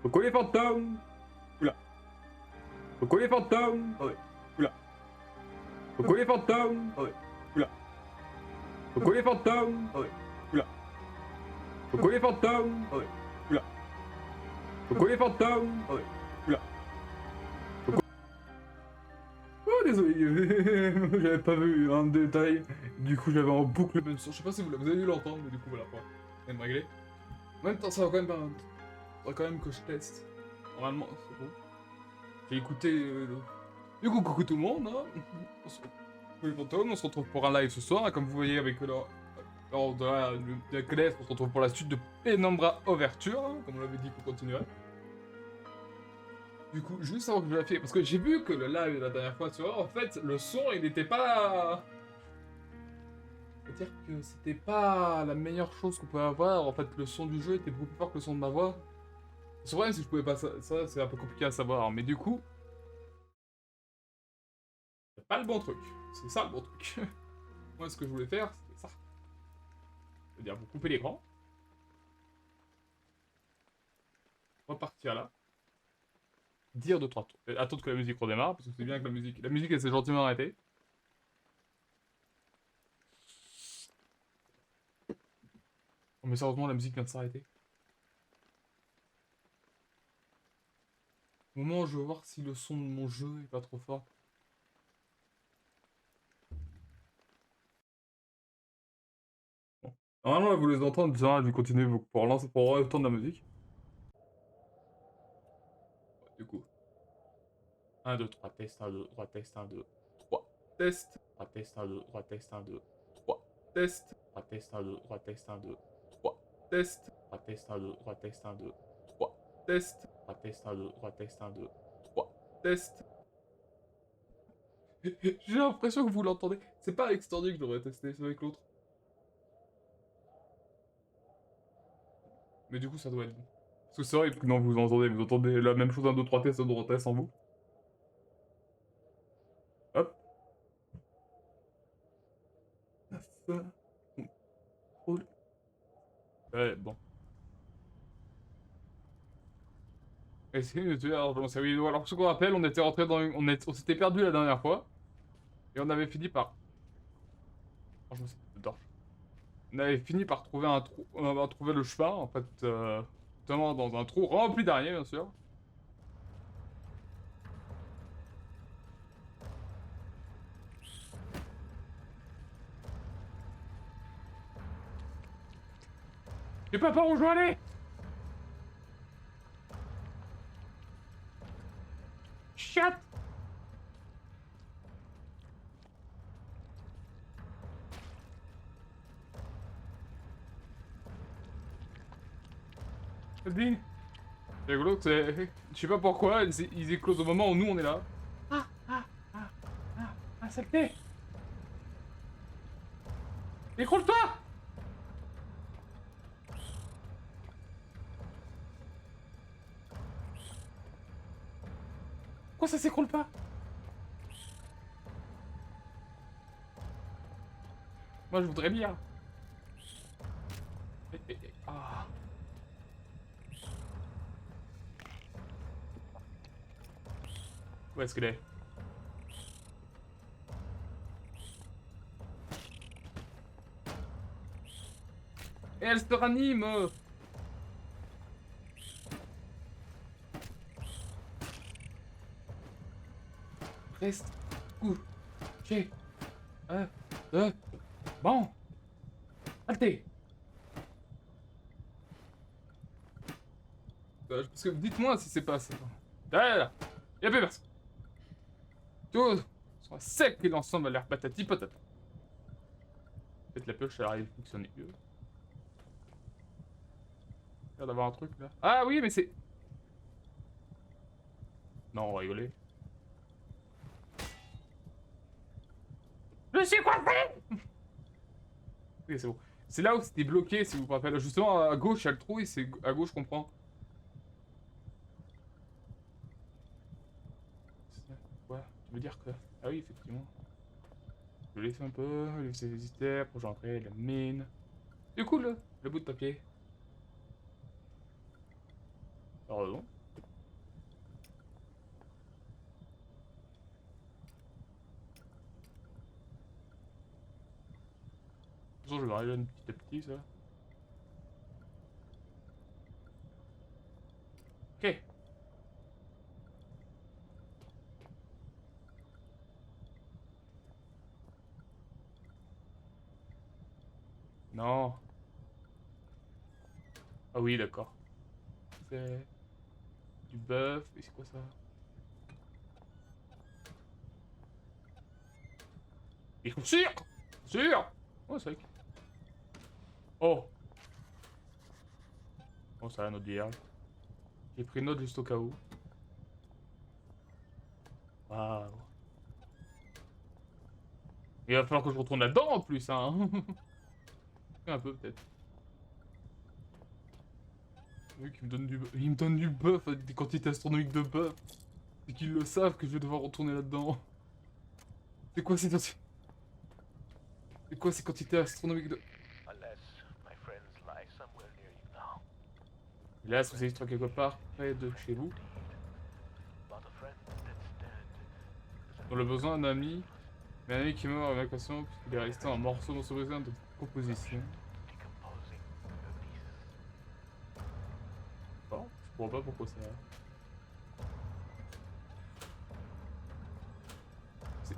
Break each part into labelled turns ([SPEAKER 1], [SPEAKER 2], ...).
[SPEAKER 1] Coucou les fantômes. Oula. Coucou les fantômes. Oh ouais. Oula. Coucou les fantômes. Oh ouais. Oula. Coucou les fantômes. Oh ouais. Oula. Coucou les fantômes. Oh ouais. Oula. Coucou les fantômes. Oh ouais. Oula. Coucou. Oh désolé, j'avais pas vu un détail. Du coup j'avais en boucle le même son. Je sais pas si vous avez dû l'entendre, mais du coup voilà quoi. Même réglé. En même temps ça va quand même pas. Faudrait quand même que je teste. Normalement c'est bon. J'ai écouté Du coup, coucou tout le monde, hein. Les fantômes, on se retrouve pour un live ce soir, hein, comme vous voyez avec lors de la CLS, on se retrouve pour la suite de Penumbra Overture, hein, comme on l'avait dit qu'on continuerait. Du coup, juste avant que je la fasse, parce que j'ai vu que le live la dernière fois, tu vois, en fait, le son, il n'était pas... C'est-à-dire que c'était pas la meilleure chose qu'on pouvait avoir, en fait, le son du jeu était beaucoup plus fort que le son de ma voix. C'est vrai, si je pouvais pas ça c'est un peu compliqué à savoir, mais du coup... C'est pas le bon truc, c'est ça le bon truc. Moi, ce que je voulais faire, c'était ça. C'est-à-dire, vous coupez l'écran. Repartir là. Dire 2-3 tours. Attendre que la musique redémarre, parce que c'est bien que la musique elle s'est gentiment arrêtée. Oh, mais sérieusement, la musique vient de s'arrêter. Au moment où je veux voir si le son de mon jeu est pas trop fort. Bon. Normalement, vous les entendre, déjà, je vais continuer pour lancer, pour entendre la musique. Ouais, du coup. 1, 2, 3, test, 1, 2, 3, test, 1, 2, 3, test. 3, test, 1, 2, 3, test, 1, 2, 3, test. 3, test, 1, 2, 3, test, 1, 2, 3, test. 3, test, 1, 2, 3, test, 1, 2, 3, test. 3, test, 1, 2, 3, test, 1, 2, 3, test. J'ai l'impression que vous l'entendez. C'est pas avec Stordy que je devrais tester, c'est avec l'autre. Mais du coup, ça doit être bon. Parce que c'est vrai que non, vous entendez la même chose, 1, 2, 3 tests, 1, 2, 3 tests en vous. Hop. Contrôle. Ouais, bon. Alors, alors, ce qu'on rappelle, on était rentré dans on s'était perdu la dernière fois. Et on avait fini par... Franchement, c'est torche. On avait fini par trouver un trou... On avait trouvé le chemin, en fait, notamment dans un trou rempli d'araignées, bien sûr. J'ai pas peur où je veux aller. Chat. Vas-y. C'est rigolo, c'est... Je sais pas pourquoi, ils éclosent au moment où nous on est là. Ah, saleté. Écroule-toi. Pourquoi ça s'écroule pas? Moi je voudrais lire. Ah. Où est-ce qu'elle est? Et elle se ranime. Reste. Couché. Bon. Altez. Parce que dites-moi si c'est pas ça. Là. Y'a plus personne. Tout sont sec et l'ensemble a l'air patati patata. Peut-être la pioche, elle arrive à fonctionner mieux. Il a l'air d'avoir un truc là. Ah oui, mais c'est... Non, on va rigoler. Je suis coincé. Oui, c'est bon. C'est là où c'était bloqué, si vous vous rappelez. Justement, à gauche, il y a le trou et c'est à gauche qu'on prend. Quoi? Tu veux dire que... Ah oui, effectivement. Je laisse un peu, laisser hésiter, pour j'entrer la mine. Du coup, le bout de papier. Heureusement.
[SPEAKER 2] toute façon, je vais arriver petit à petit, ça. Ok. Non. Ah oui, d'accord. C'est du bœuf. Et c'est quoi ça? Et sûr! Sûr! Oh, c'est vrai que... Oh! Oh, ça a un autre vierge. J'ai pris une note juste au cas où. Waouh. Il va falloir que je retourne là-dedans en plus, hein. Un peu, peut-être. Oui, qu'il me donne du... Il me donne du bœuf, des quantités astronomiques de bœuf. Et qu'ils le savent que je vais devoir retourner là-dedans. C'est quoi ces... C'est quoi ces quantités astronomiques de... Et là, si vous êtes quelque part près de chez vous, dans le besoin d'un ami, mais un ami qui meurt à l'évacuation puisqu'il est resté un morceau dans ce besoin de composition. Bon, je comprends pas pourquoi ça... C'est...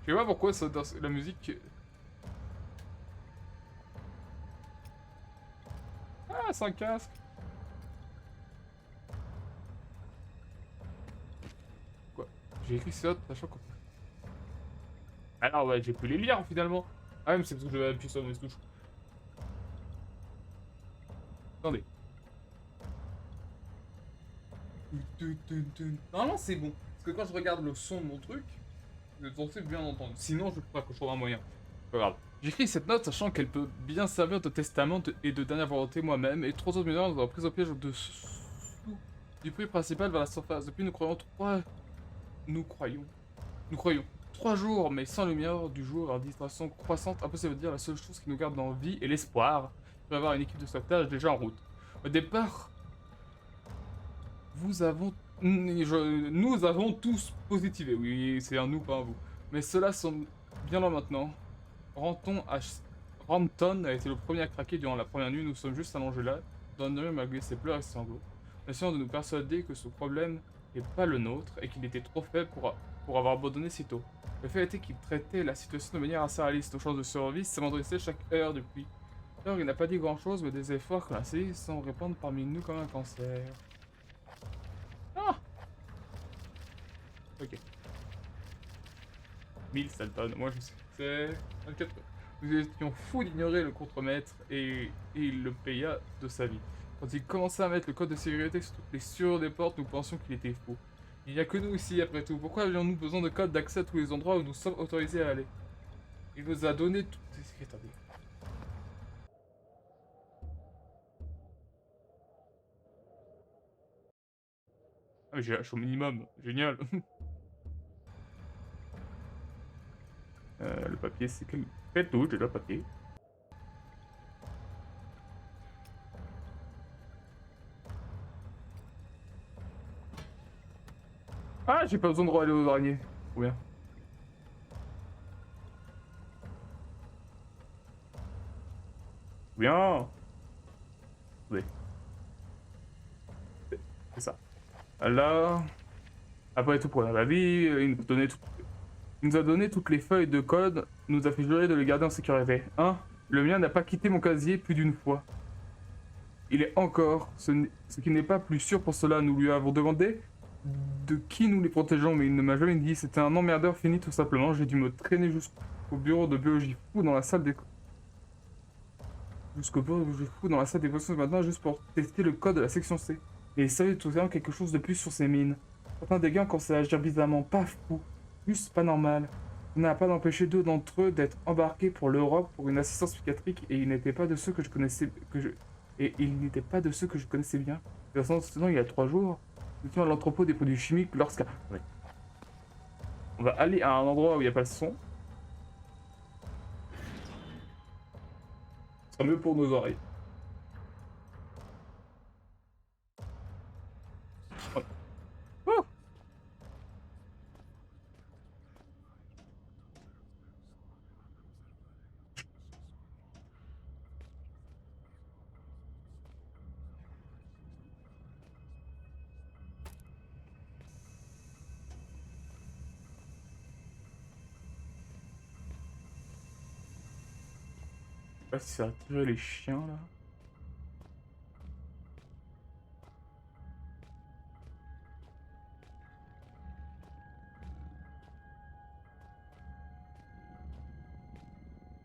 [SPEAKER 2] Je sais pas pourquoi ça, dans la musique... Ah, c'est un casque. Quoi? J'ai écrit ça, sachant qu'on... Alors ouais, j'ai pu les lire finalement. Ah mais c'est parce que j'avais appuyé sur la touche. Attendez. Normalement c'est bon. Parce que quand je regarde le son de mon truc, vous êtes censé bien entendre. Sinon je crois que je trouve un moyen. Pas grave. J'écris cette note sachant qu'elle peut bien servir de testament et de dernière volonté moi-même et trois autres mineurs nous ont pris au piège dessous du puits principal vers la surface. Depuis nous croyons trois... Nous croyons. Nous croyons. 3 jours, mais sans lumière du jour, en distraction croissante, impossible de dire la seule chose qui nous garde en vie est l'espoir. Il va y avoir une équipe de sauvetage déjà en route. Au départ, nous avons tous positivé. Oui, c'est un nous, pas un vous. Mais cela semble bien loin maintenant. Ranton a été le premier à craquer durant la première nuit. Nous sommes juste allongés là, dans une rue malgré ses pleurs et ses sanglots. Essayant de nous persuader que ce problème n'est pas le nôtre et qu'il était trop faible pour avoir abandonné si tôt. Le fait était qu'il traitait la situation de manière assez réaliste. Nos chances de survie s'amoindrissaient chaque heure depuis. Alors il n'a pas dit grand chose, mais des efforts classés sans répandre parmi nous comme un cancer. Ah! Ok. 1000 Salton, moi je sais. C'est 24. Nous étions fous d'ignorer le contremaître et il le paya de sa vie. Quand il commença à mettre le code de sécurité sur toutes les serrures des portes, nous pensions qu'il était fou. Il n'y a que nous ici après tout. Pourquoi avions-nous besoin de code d'accès à tous les endroits où nous sommes autorisés à aller? Il nous a donné toutes les... Attendez. Ah mais j'ai lâché au minimum. Génial. Le papier c'est quel... Faites tout, j'ai le papier. Ah, j'ai pas besoin de aller aux araignées. Ou bien. Bien. Oui, c'est ça. Là, après tout pour la vie, il nous a donné toutes les feuilles de code, nous a fait jurer de les garder en sécurité. Le mien n'a pas quitté mon casier plus d'une fois. Il est encore, ce qui n'est pas plus sûr pour cela. Nous lui avons demandé de qui nous les protégeons, mais il ne m'a jamais dit. C'était un emmerdeur fini tout simplement. J'ai dû me traîner jusqu'au bureau de biologie fou dans la salle des... Jusqu'au bureau de biologie fou dans la salle des poissons ce matin juste pour tester le code de la section C. Et il savait tout simplement quelque chose de plus sur ces mines. Certains des gars commençaient à agir bizarrement, pas fou, juste pas normal. Ça n'a pas empêché deux d'entre eux d'être embarqués pour l'Europe pour une assistance psychiatrique et il n'était pas de ceux que je connaissais bien. De toute façon, il y a 3 jours, nous étions à l'entrepôt des produits chimiques lorsqu'à... Ouais. On va aller à un endroit où il n'y a pas le son. Ce sera mieux pour nos oreilles. Oh. sais pas si ça a attiré les chiens là.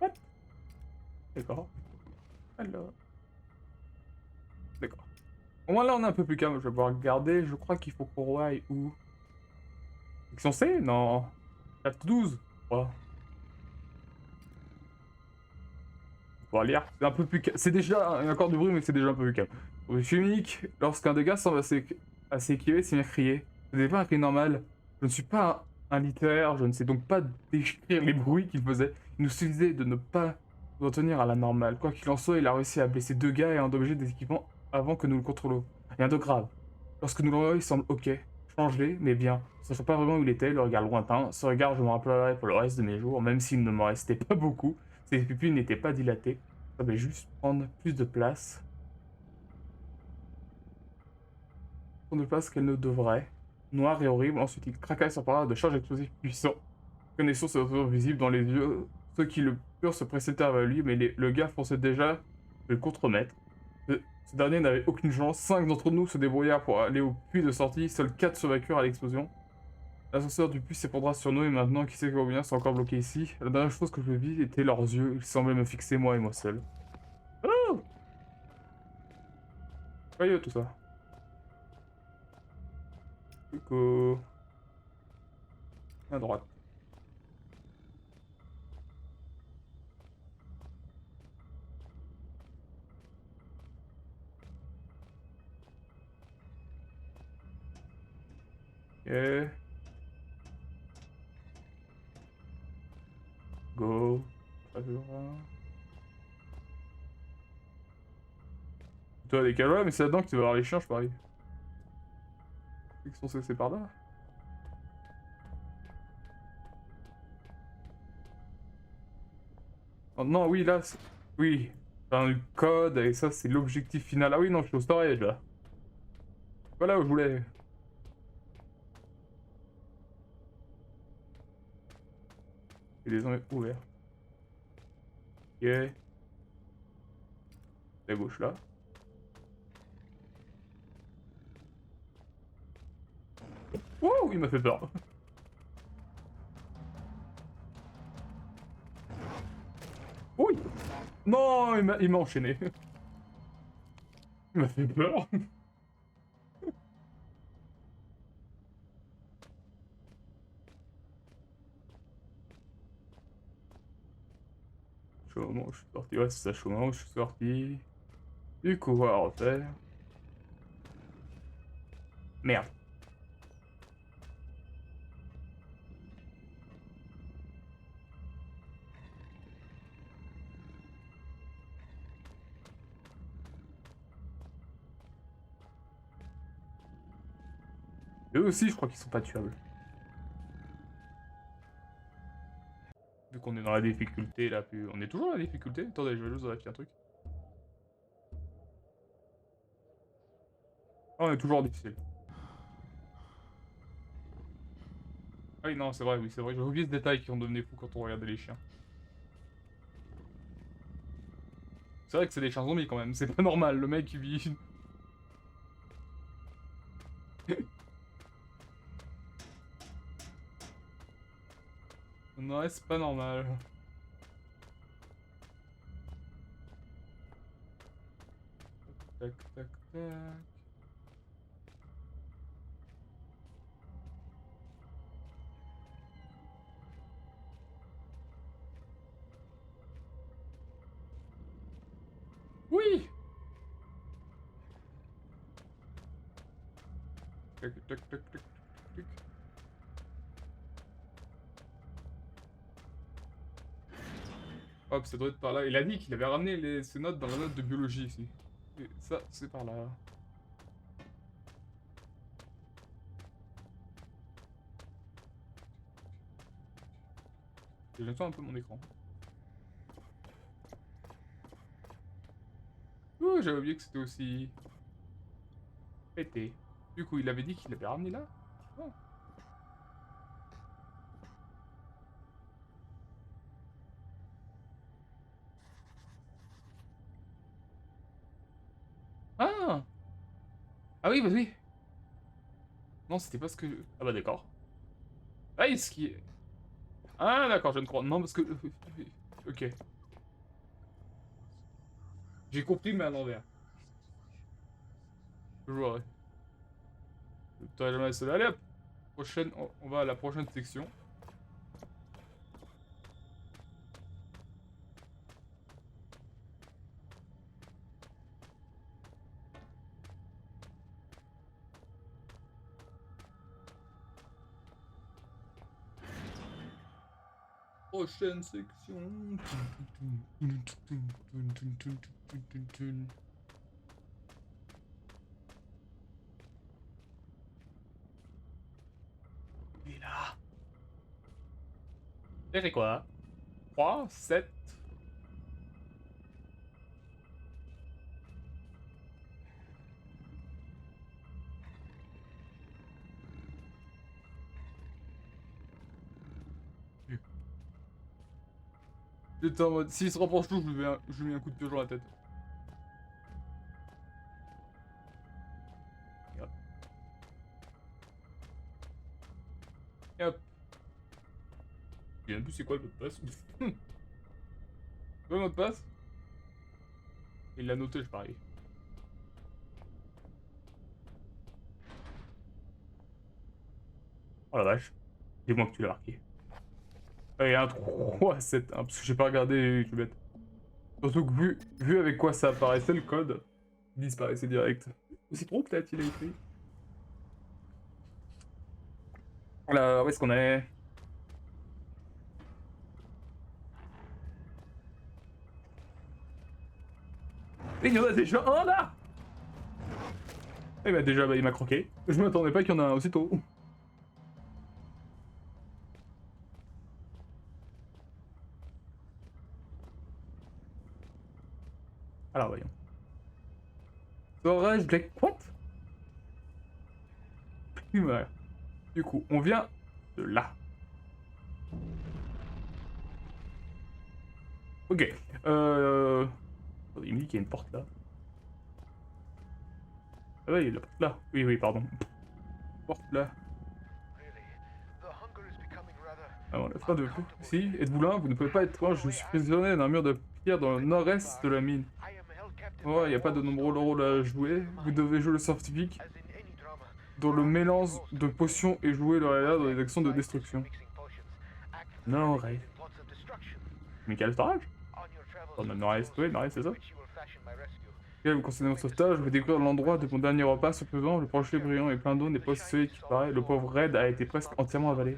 [SPEAKER 2] What? D'accord. Alors. D'accord. Au moins là on est un peu plus calme, je vais pouvoir regarder. Je crois qu'il faut qu'on aille où? Section C? Non. Chapitre 12. Ouais. On va lire. C'est un peu plus calme. C'est déjà. Il y a encore du bruit, mais c'est déjà un peu plus calme. Je suis unique. Lorsqu'un dégât semble assez équilibré, c'est bien crié. Ce n'est pas un cri normal. Je ne suis pas un littéraire. Je ne sais donc pas décrire les bruits qu'il faisait. Il nous suffisait de ne pas nous en tenir à la normale. Quoi qu'il en soit, il a réussi à blesser 2 gars et à endommager des équipements avant que nous le contrôlions. Rien de grave. Lorsque nous le revoyons, il semble ok. Changelé, mais bien. Ne sachant pas vraiment où il était, le regard lointain. Ce regard, je me rappellerai pour le reste de mes jours, même s'il ne m'en restait pas beaucoup. Ses pupilles n'étaient pas dilatées. Ça va juste prendre plus de place. Prendre de place qu'elle ne devrait. Noir et horrible. Ensuite, il craqua sur parole de charge explosive puissant. Connaissance se retrouve visible dans les yeux. Ceux qui le purent se précipitèrent vers lui, mais le gars fonçait déjà de le contre-mettre. Ce dernier n'avait aucune chance. 5 d'entre nous se débrouillèrent pour aller au puits de sortie. Seuls 4 survécurent à l'explosion. L'ascenseur du puits s'effondra sur nous et maintenant, qui sait combien sont encore bloqués ici. La dernière chose que je vis était leurs yeux. Ils semblaient me fixer, moi et moi seul. Oh! Joyeux tout ça. Coucou. À droite. Ok. Go. Toi, les calois, mais c'est là-dedans que tu vas voir les chiens, je parie. Ils sont cessés par là. Oh, non, oui, là, oui. T'as un code, et ça, c'est l'objectif final. Ah oui, non, je suis au storage, là. Voilà où je voulais. Et les ont ouverts. Ok. La gauche, là. Oh, il m'a fait peur. Oui. Non, il m'a enchaîné. Il m'a fait peur. Je suis au moment où je suis sorti. Ouais, c'est ça, je suis au moment où je suis sorti. Du coup, on va refaire. Merde. Eux aussi, je crois qu'ils sont pas tuables. Vu qu'on est dans la difficulté, là, plus... On est toujours dans la difficulté? Attendez, je vais juste vérifier un truc. Ah, on est toujours difficile. Ah oui, non, c'est vrai, oui, c'est vrai. J'ai oublié ce détail qui en devenait fou quand on regardait les chiens. C'est vrai que c'est des chiens zombies quand même, c'est pas normal, le mec il vit... Non, ouais, c'est pas normal. Tac, tac, tac... Oui! Tac, tac, tac, tac, tac. Hop, ça doit être par là. Il a dit qu'il avait ramené ses notes dans la note de biologie ici. Et ça, c'est par là. J'attends un peu mon écran. Ouh, j'avais oublié que c'était aussi... pété. Du coup, il avait dit qu'il l'avait ramené là? Oh. Ah oui, vas-y. Non, c'était pas ce que... Ah bah d'accord. Ah, ce qui est... Ah d'accord, je ne crois... Non, parce que... Ok. J'ai compris, mais à l'envers. Je vois. T'aurais jamais laissé. Allez hop, prochaine... on va à la prochaine section. Prochaine section. Il est là. C'est quoi? 3, 7. J'étais en mode, s'il se rapproche tout, je lui mets un coup de pied dans la tête. Et hop. Et hop. Je sais même plus c'est quoi le mot de passe. C'est quoi le mot de passe? Il l'a noté, je parie. Oh la vache. Dis-moi que tu l'as marqué. Ah, il y a un 3 à 7, hein, parce que j'ai pas regardé, je suis bête. Surtout que vu avec quoi ça apparaissait, le code, il disparaissait direct. C'est trop peut-être, il a écrit. Là, où est-ce qu'on est? Et il y en a déjà un là! Eh bah déjà, bah, il m'a croqué. Je m'attendais pas qu'il y en a un aussitôt. Alors voyons. Storage Black... What? Ouais. Du coup, on vient de là. Ok. Il me dit qu'il y a une porte là. Ah ouais, il y a la porte là. Oui, oui, pardon. Porte là. Ah, on a faim de vous. Si, êtes-vous là? Vous ne pouvez pas être loin. Je suis prisonnier d'un mur de pierre dans le nord-est de la mine. Oh, il n'y a pas de nombreux rôles à jouer. Vous devez jouer le scientifique dont le mélange de potions est joué dans les actions de destruction. Non, Ray. Michael Storage? Dans le nord-est, oui, nord-est, c'est ça? Ok, vous concernez mon sauvetage, vous découvrir l'endroit de mon dernier repas. Cependant, le plancher brillant et plein d'eau n'est pas aussi solide qu'il paraît. Le pauvre Red a été presque entièrement avalé.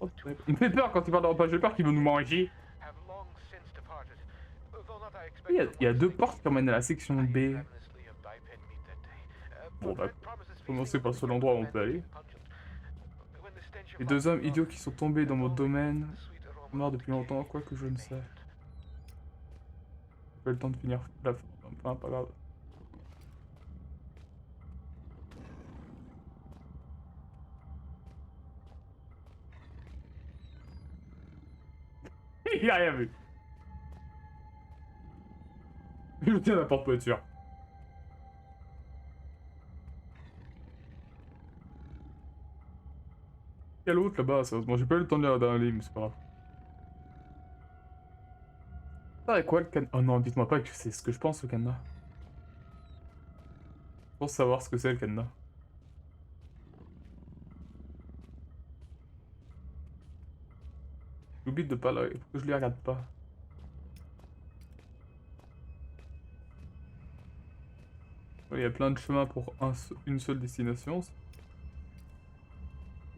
[SPEAKER 2] Oh, il me fait peur quand il parle de repas, j'ai peur qu'il veut nous manger. Il y a deux portes qui emmènent à la section B. Bon, bah, commencer par le seul endroit où on peut aller. Les deux hommes idiots qui sont tombés dans mon domaine, morts depuis longtemps, quoi que je ne sais. J'ai pas eu le temps de finir la fin, enfin, pas grave. Il a rien vu. Je tiens la porte pour être sûr. Il y a l'autre là-bas, sérieusement, j'ai pas eu le temps de lire dans le livre, mais c'est pas grave. Ça avec quoi le cadenas? Oh non, dites-moi pas que c'est ce que je pense, le cadenas. Je pense savoir ce que c'est le cadenas. J'oublie de pas le... Pourquoi je les regarde pas? Il y a plein de chemins pour une seule destination.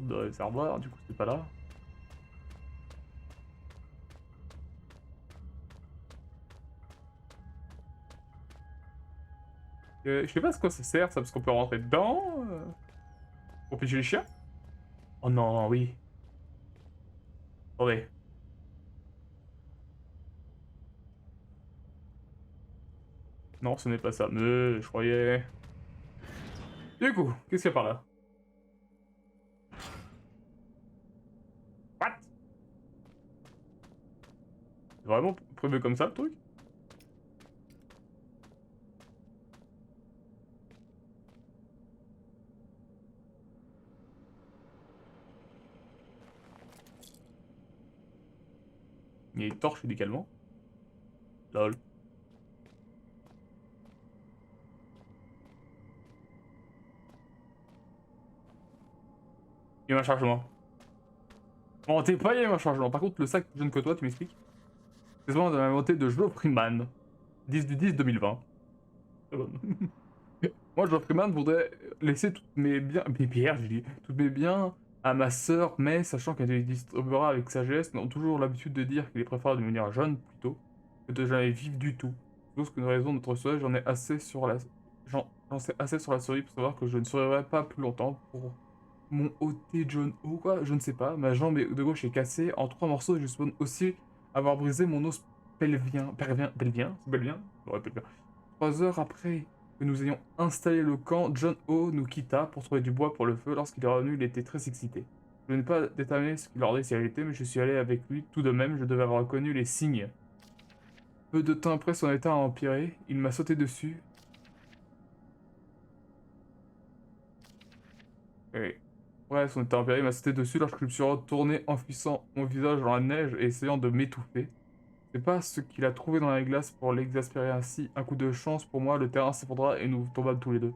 [SPEAKER 2] De réservoir, du coup c'est pas là. Je sais pas à quoi ça sert ça, parce qu'on peut rentrer dedans. Pour piéger les chiens? Oh non, oui. Attendez. Non, ce n'est pas ça. Mais je croyais. Du coup, qu'est-ce qu'il y a par là? What? C'est vraiment prévu comme ça le truc? Il y a des torches également. Lol. Il y a un chargement. Bon, t'es pas, il y a un chargement. Par contre, le sac plus jeune que toi, tu m'expliques? C'est vraiment de la volonté de Geoffrey Mann. 10 du 10 2020. C'est bon. Moi, Geoffrey Mann voudrais laisser toutes mes biens, mes pierres, je dis, toutes mes biens à ma sœur, mais sachant qu'elle les distribuera avec sagesse, nous avons toujours l'habitude de dire qu'il est préférable de devenir jeune plutôt que de jamais vivre du tout. Chose que nous raison de notre souhait, j'en ai assez sur la, j'en sais assez sur la souris pour savoir que je ne survivrai pas plus longtemps pour mon OT John O, quoi, je ne sais pas. Ma jambe de gauche est cassée en 3 morceaux et je suppose aussi avoir brisé mon os pelvien, c'est pelvien? Ouais, pelvien. 3 heures après que nous ayons installé le camp, John O nous quitta pour trouver du bois pour le feu. Lorsqu'il est revenu, il était très excité. Je n'ai pas déterminé ce qu'il ordait si elle était, mais je suis allé avec lui. Tout de même, je devais avoir reconnu les signes. Peu de temps après, son état a empiré. Il m'a sauté dessus. Oui. Ouais, son état empiré, il m'a sauté dessus lorsque je me suis retourné en fixant mon visage dans la neige et essayant de m'étouffer. C'est pas ce qu'il a trouvé dans la glace pour l'exaspérer ainsi. Un coup de chance pour moi, le terrain s'effondra et nous tombâmes tous les deux.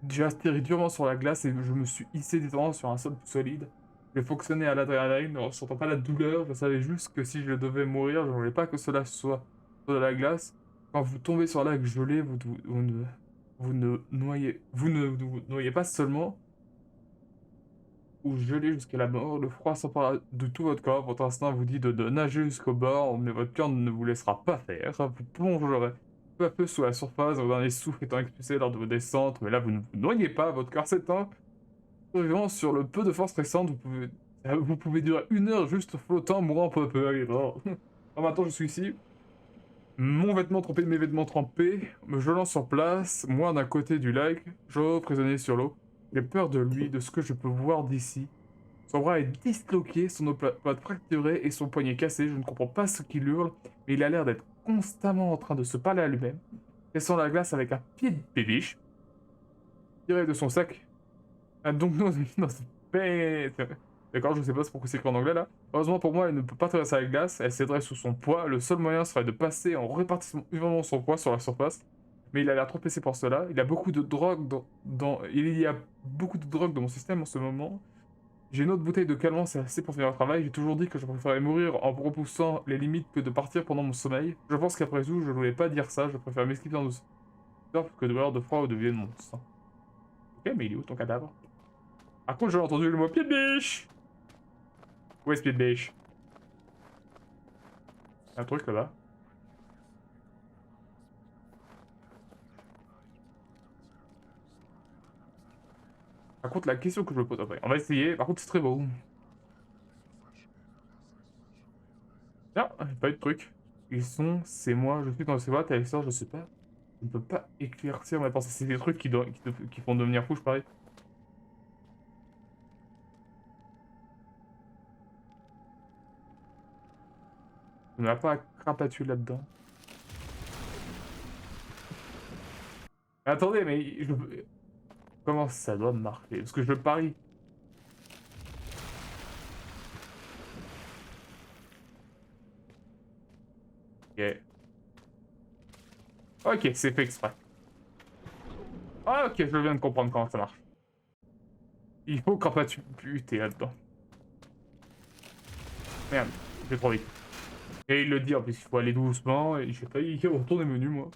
[SPEAKER 2] J'ai aspiré durement sur la glace et je me suis hissé détendant sur un sol solide. J'ai fonctionné à l'adrénaline, ne ressentant pas la douleur. Je savais juste que si je devais mourir, je ne voulais pas que cela soit sur de la glace. Quand vous tombez sur la glace gelée, vous ne noyez, vous noyez pas seulement ou gelé jusqu'à la mort. Le froid s'empare de tout votre corps. Votre instinct vous dit de nager jusqu'au bord, mais votre cœur ne vous laissera pas faire. Vous plongerez peu à peu sous la surface, vos derniers souffles étant expulsés lors de vos descentes, mais là vous ne vous noyez pas, votre cœur s'éteint. Vraiment, sur le peu de force restante, vous pouvez durer 1 heure juste flottant, mourant peu à peu. Allez, bon. Alors maintenant je suis ici, mon vêtement trempé, mes vêtements trempés, me gelant sur place, moi d'un côté du lac, Joe prisonnier sur l'eau. J'ai peur de lui, de ce que je peux voir d'ici. Son bras est disloqué, son omoplate fracturée et son poignet cassé. Je ne comprends pas ce qu'il hurle, mais il a l'air d'être constamment en train de se parler à lui-même. Cassant la glace avec un pied de pébiche, tiré de son sac. Ah, donc non, d'accord, je sais pas pourquoi c'est écrit en anglais là. Heureusement pour moi, elle ne peut pas traverser la glace, elle céderait sous son poids. Le seul moyen serait de passer en répartissant vraiment son poids sur la surface. Mais il a l'air trop pressé pour cela. Il a beaucoup de drogue il y a beaucoup de drogue dans mon système en ce moment. J'ai une autre bouteille de calmant, c'est assez pour finir le travail. J'ai toujours dit que je préférais mourir en repoussant les limites que de partir pendant mon sommeil. Je pense qu'après tout, je ne voulais pas dire ça. Je préfère m'esquiver en douceur que de mourir de froid ou de vieux de mon sang. Ok, mais il est où ton cadavre? Par contre, j'ai entendu le mot pied de biche. Où est-ce pied de biche? Un truc là-bas. Par contre, la question que je me pose après, on va essayer. Par contre, c'est très beau. Ah, j'ai pas eu de truc. Ils sont, c'est moi, je suis dans le c'est moi, t'es Alexandre, je sais pas. Je ne peux pas éclaircir ma pensée. C'est des trucs qui font devenir fou, je parie. On n'a pas à crapatu là-dedans. Attendez, mais comment ça doit marcher? Parce que je parie. Ok. Ok, c'est fait exprès. Ah ok, je viens de comprendre comment ça marche. Il faut crapatuter là-dedans. Merde, j'ai trop vite. Et il le dit en plus, il faut aller doucement, et j'ai failli retourner menu moi.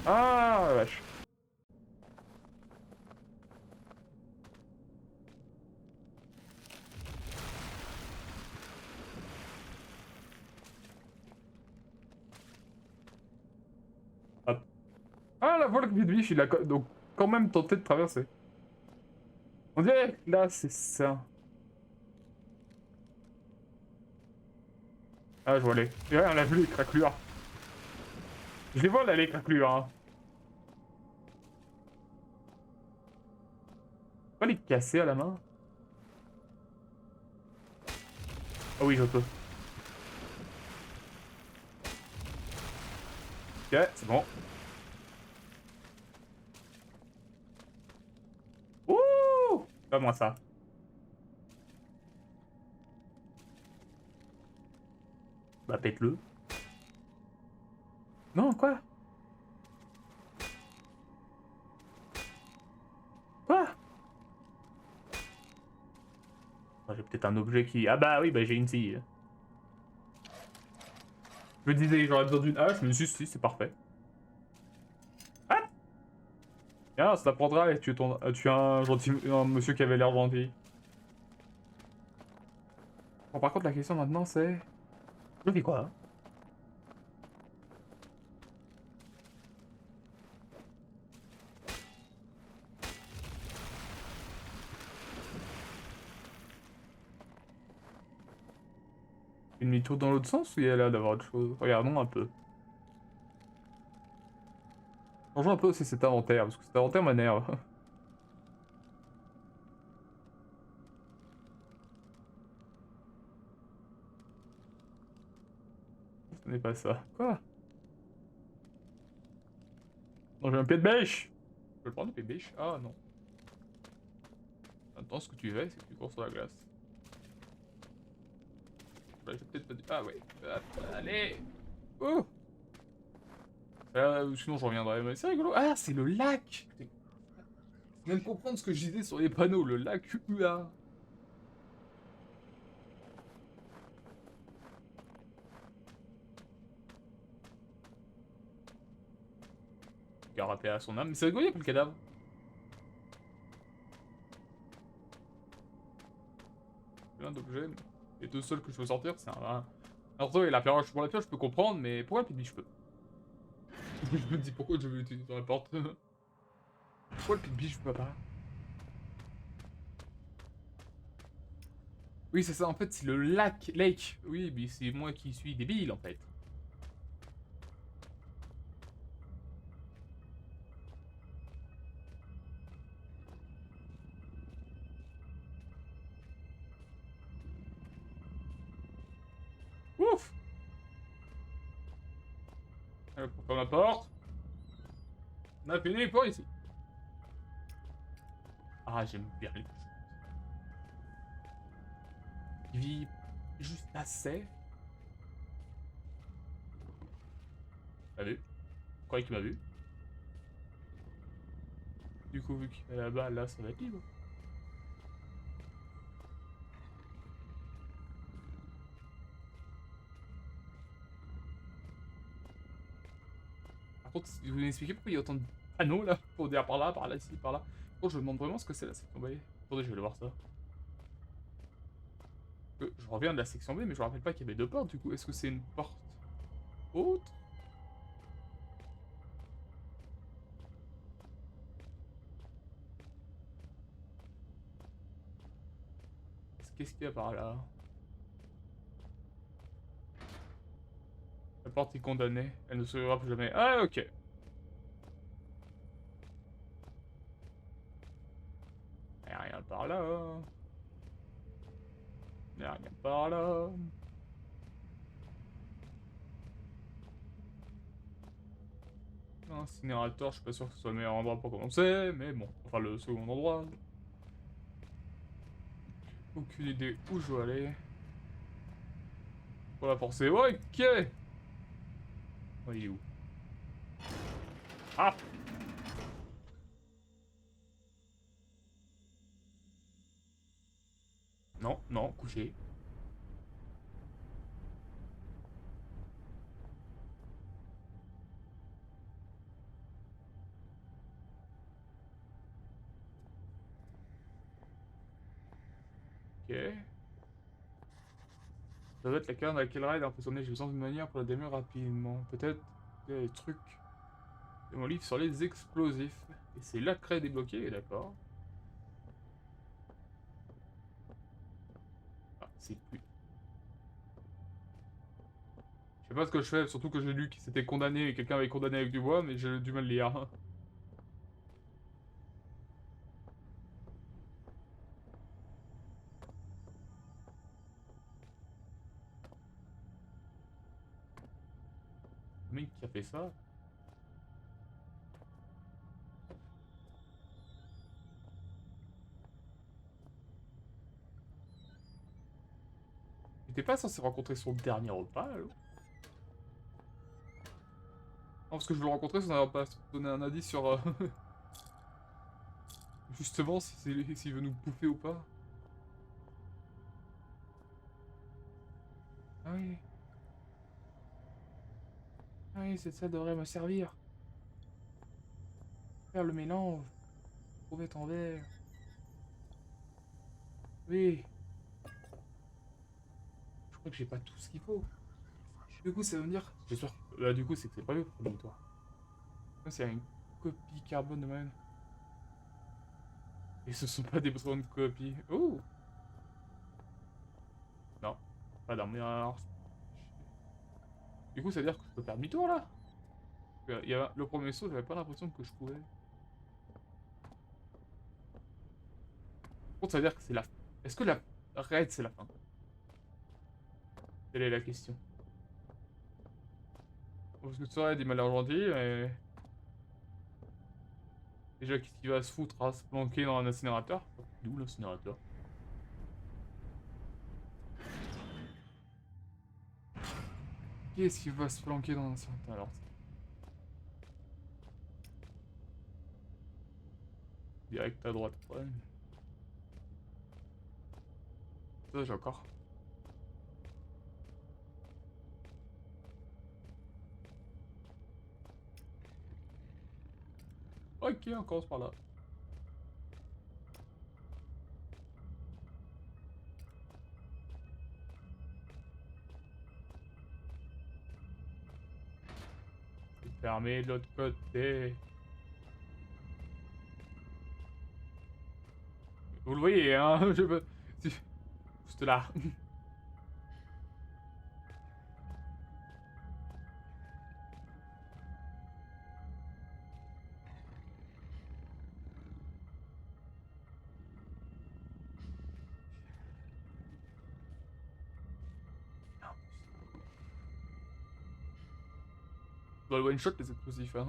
[SPEAKER 2] Ah la vache. Hop. Ah la voile de biche, il a donc quand même tenté de traverser. On dirait que là c'est ça. Ah je vois les. Et ouais, on a vu les craquelures. Je les vois là les craquelures hein. Pas les casser à la main. Ah oui je peux. Ok, c'est bon. Ouh! Pas moi ça. pète-le. Non, quoi? Quoi? J'ai peut-être un objet qui... Ah bah oui, bah j'ai une scie. Je me disais, j'aurais besoin d'une hache, mais si, c'est parfait. Ah! Tiens, ça t'apprendra, tu es un gentil... un monsieur qui avait l'air gentil. Bon, par contre, la question maintenant, c'est... Je fais quoi? Une demi-tour dans l'autre sens ou il y a l'air d'avoir autre chose? Regardons un peu. Changeons un peu aussi cet inventaire, parce que cet inventaire m'énerve. Ce n'est pas ça. Quoi? Non, j'ai un pied de bêche! Je peux le prendre, le pied de bêche? Ah non. Attends, ce que tu fais, c'est que tu cours sur la glace. Bah, j'ai peut-être pas dit... Ah ouais. Allez! Oh! Sinon je reviendrai, mais c'est rigolo. Ah, c'est le lac! Je viens de comprendre ce que je disais sur les panneaux, le lac UA. Qui a rappelé à son âme. Mais c'est rigolo, il y a pas le cadavre. Plein d'objets. Les deux seuls que je peux sortir, c'est un marteau et la pioche. Pour la pioche, je peux comprendre, mais pourquoi le pied de biche je peux? Je me dis pourquoi je veux utiliser la porte. Pourquoi le pied de biche je peux pas? Oui, c'est ça, en fait, c'est le lac. Lake. Oui, mais c'est moi qui suis débile, en fait. Ouf! Pour fermer la porte. On a fini pour ici. Ah, j'aime bien les chutes. Il vit juste assez. T'as vu? Je croyais qu'il m'a vu. Du coup, vu qu'il est là-bas, là, ça va être libre. Par contre, vous m'expliquez pourquoi il y a autant de panneaux là, pour dire par là, ici, par là. Bon, je me demande vraiment ce que c'est la section B. Attendez, je vais aller voir ça. Je reviens de la section B, mais je me rappelle pas qu'il y avait deux portes du coup. Est-ce que c'est une porte autre? Qu'est-ce qu'il y a par là? La porte est condamnée. Elle ne s'ouvrira plus jamais. Ah, ok. Il n'y a rien par là. Il n'y a rien par là. Un incinérateur, je suis pas sûr que ce soit le meilleur endroit pour commencer, mais bon. Enfin, le second endroit. Aucune idée où je dois aller. Pour la forcer. Ok! Oh, il est où? Ah! Non, non, couché. Ok. Ça doit être la carte dans laquelle Raid a emprisonné. J'ai besoin d'une manière pour la démarrer rapidement. Peut-être des trucs de mon livre sur les explosifs. Et c'est là que Raid est débloqué, d'accord. Ah, c'est plus. Je sais pas ce que je fais, surtout que j'ai lu qu'il s'était condamné et quelqu'un avait condamné avec du bois, mais j'ai du mal à lire. Le mec qui a fait ça. Il était pas censé rencontrer son dernier repas, alors? parce que je veux le rencontrer sans avoir pas donné un indice sur... Justement, s'il veut nous bouffer ou pas. Ah oui. Ah oui, ça devrait me servir. Faire le mélange. Trouver ton verre. Oui. Je crois que j'ai pas tout ce qu'il faut. Du coup, ça veut dire... J'espère que... Bah, du coup, c'est que c'est pas le problème, toi. C'est une copie carbone de moi-même. Et ce sont pas des besoins de copie. Oh. Non. Pas d'armure. Du coup, ça veut dire que je peux faire demi-tour, là. Il y a... Le premier saut, j'avais pas l'impression que je pouvais. Par contre, ça veut dire que c'est la... Est-ce que la raid, c'est la fin? Telle est la question. Parce que ça, il m'a l'air gentil, mais... Déjà, qu'est-ce qu'il va se foutre à se planquer dans un incinérateur? D'où l'incinérateur? Qu'est-ce qu'il va se planquer dans un incinérateur alors? Direct à droite, ouais. Ça, j'ai encore. Ok, on commence par là. C'est fermé de l'autre côté. Vous le voyez, hein, je veux... Juste là. On doit le one-shot les explosifs, hein.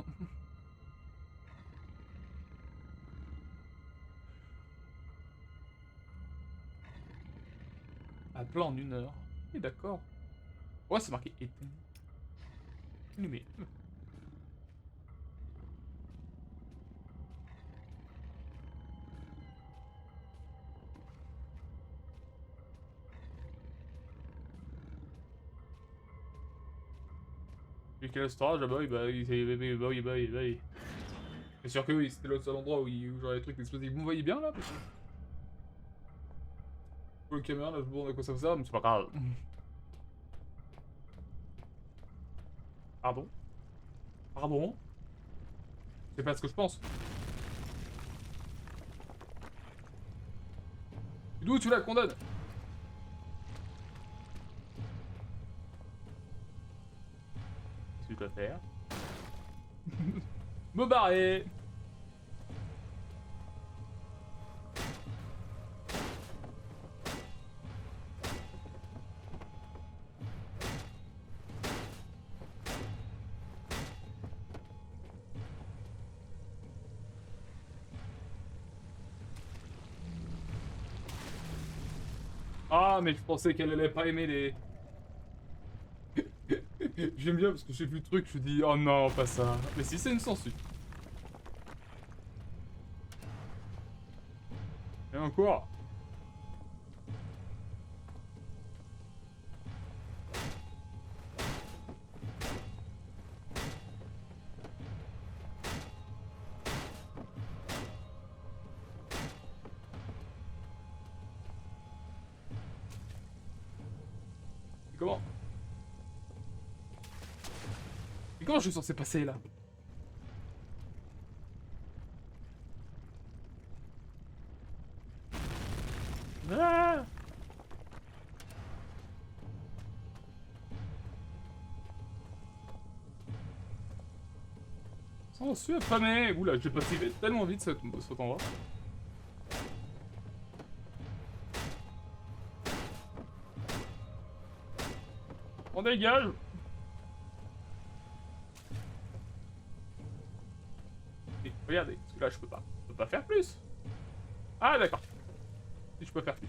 [SPEAKER 2] À plein en 1 heure. Oui, d'accord. Ouais, c'est marqué éteint. Allumé. Et quel storage? Ah bah oui, bah oui. C'est sûr que oui, c'était le seul endroit où j'aurais des trucs explosifs. Vous me voyez bien là? Parce que... Pour le caméra, là, je me demande à quoi ça sert, mais c'est pas grave. Pardon? Pardon? C'est pas ce que je pense. D'où tu la condamnes? Qu'est-ce que tu dois faire? Me barrer! Ah, mais je pensais qu'elle allait pas aimer les... J'aime bien parce que j'ai vu le truc, je me dis, oh non, pas ça. Mais si, c'est une censure. Et encore. Et comment? Et comment je suis censé passer là? Ah! Oh, je suis affamé! Oula, j'ai passé tellement vite cet endroit. On dégage! Et regardez, parce que là je peux pas faire plus! Ah d'accord. Si je peux faire plus.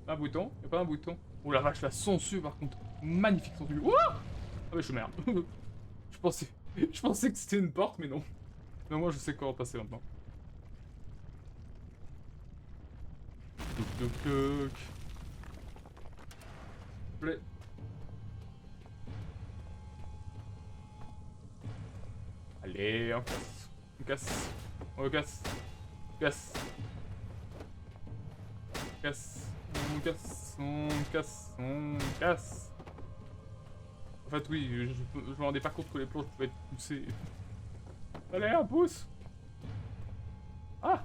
[SPEAKER 2] Un bouton? Y'a pas un bouton? Oh la vache, la sangsue par contre. Magnifique son truc. Ouah, ah mais je suis merde. je pensais que c'était une porte, mais non. Mais moi je sais comment passer maintenant. Toc toc toc. Plaît. Allez, on casse. On casse. On casse. On casse. On casse. On casse. On casse. On casse. En fait, oui, je me rendais pas compte que les planches pouvaient être poussées. Allez, un pouce. Ah!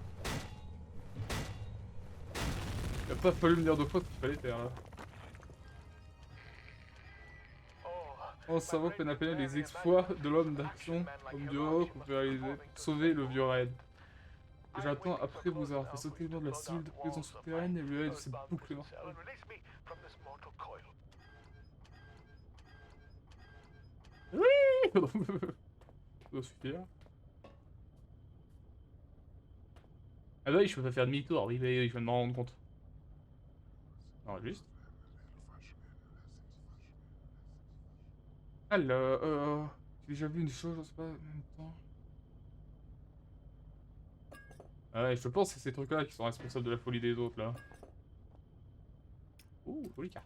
[SPEAKER 2] Il a pas fallu me dire deux fois ce qu'il fallait faire là. On savait peine à peine les exploits de l'homme d'action, homme du héros qu'on peut réaliser pour sauver le vieux raid. J'attends après vous avoir fait sauter le mur de la cellule de prison souterraine et le raid de cette boucle mortelle. Oui! Ça doit suffire. Ah bah oui, je peux pas faire demi-tour, oui, mais je viens de m'en rendre compte. Non, juste. Alors, j'ai déjà vu une chose, je sais pas, en même temps. Ah ouais, je pense que c'est ces trucs-là qui sont responsables de la folie des autres, là. Ouh, jolie carte.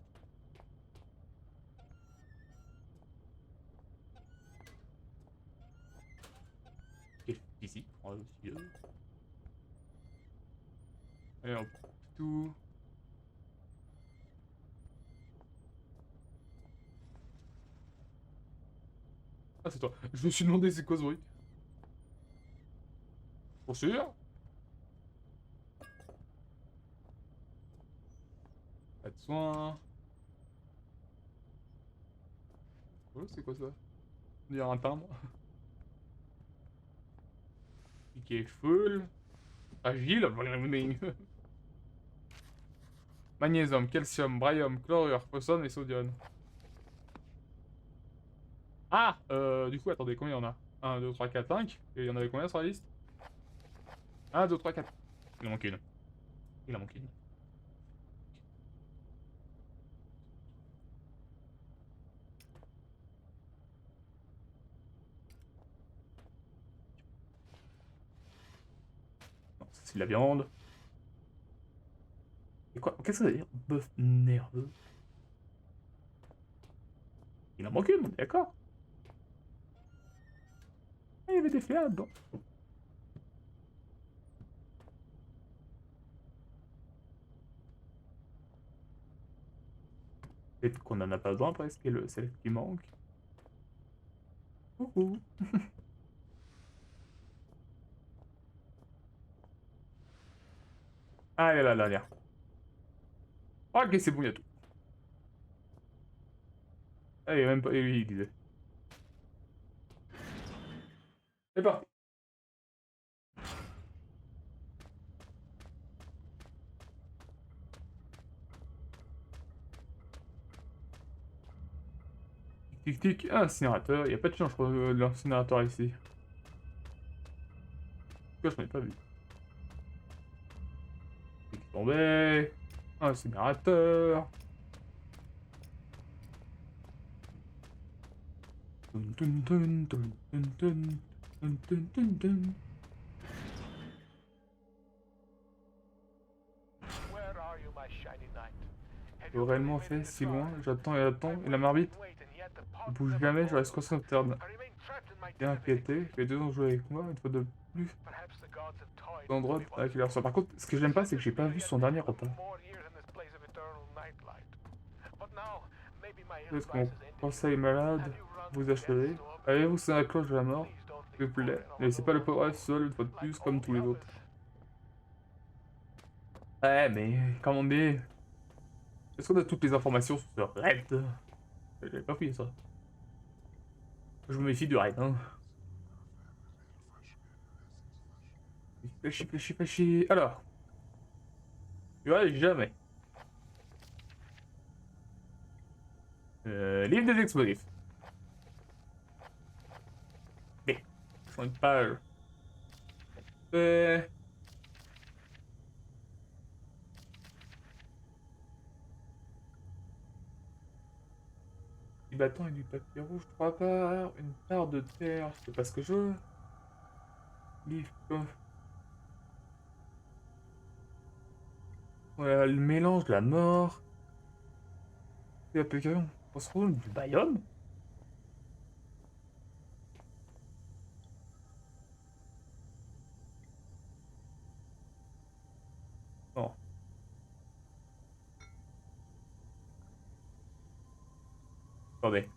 [SPEAKER 2] Quel physique, oh, Dieu. Allez, on prend tout. Ah, c'est toi. Je me suis demandé c'est quoi ce bruit. Pour sûr? Pas de soin. Oh, c'est quoi ça? On dirait un timbre. Piqué full. Agile. Magnésium, calcium, barium, chlorure, phosphore et sodium. Ah! Du coup, attendez, combien il y en a? 1, 2, 3, 4, 5. Et il y en avait combien sur la liste? 1, 2, 3, 4. Il en manque une. Il en manque une. Non, ça, c'est de la viande. Et quoi? Qu'est-ce que ça veut dire? Bœuf nerveux. Il en manque une, d'accord? Ah, il y avait des fleurs là-dedans. Peut-être qu'on en a pas besoin presque, et le celle qui manque. Coucou. Ah, là là là là. Ok, c'est bon, il y a tout. Ah, il y a même pas. Oui, il disait. C'est parti. Tic tic tic, incinérateur. Il n'y a pas de chance, je crois, de l'incinérateur ici. Pourquoi je n'en ai pas vu? Il est tombé. Incinérateur. Dun, dun, dun, dun, dun, dun, dun, dun, dun, dun. J'ai réellement fait si loin, j'attends et attends, et la marmite ne bouge jamais, je reste concentré. Bien inquiété, j'ai 2 ans joué avec moi, une fois de plus. Endroit avec les reçoit. Par contre, ce que j'aime pas, c'est que j'ai pas vu son dernier repas. Peut-être que mon conseil malade vous achevez. Allez-vous sonner la cloche de la mort, s'il vous plaît. Ne laissez pas le pauvre elfe seul une fois de plus, comme tous les autres. Ouais, mais comment bien? Est-ce qu'on a toutes les informations sur ce raid? J'avais pas pris ça. Je me méfie du raid, hein. Flashy, flashy, flashy. Alors. Ouais, jamais. Livre des explosifs. B. Sur une page. Euh... Du bâton et du papier rouge, 3 parts, une part de terre, je sais pas ce que je veux. Livre. Ouais, le mélange, la mort. Et l'application. On se trouve du biome. Non. Attendez.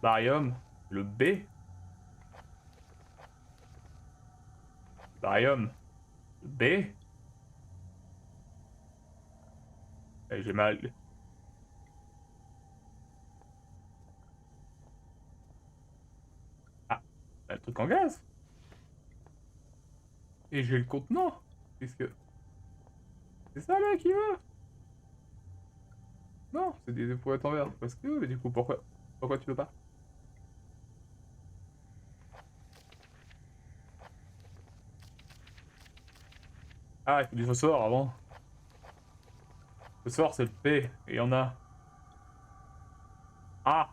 [SPEAKER 2] Barium. Le B. Barium. Le B. J'ai mal. Ah. Un truc en gaz. Et j'ai le contenant. Puisque. C'est ça là qui veut. Non, c'est des éprouvettes en verre. Parce que, mais du coup, pourquoi tu veux pas? Ah, il faut du phosphore avant. Phosphore, c'est le P. Et il y en a. Ah!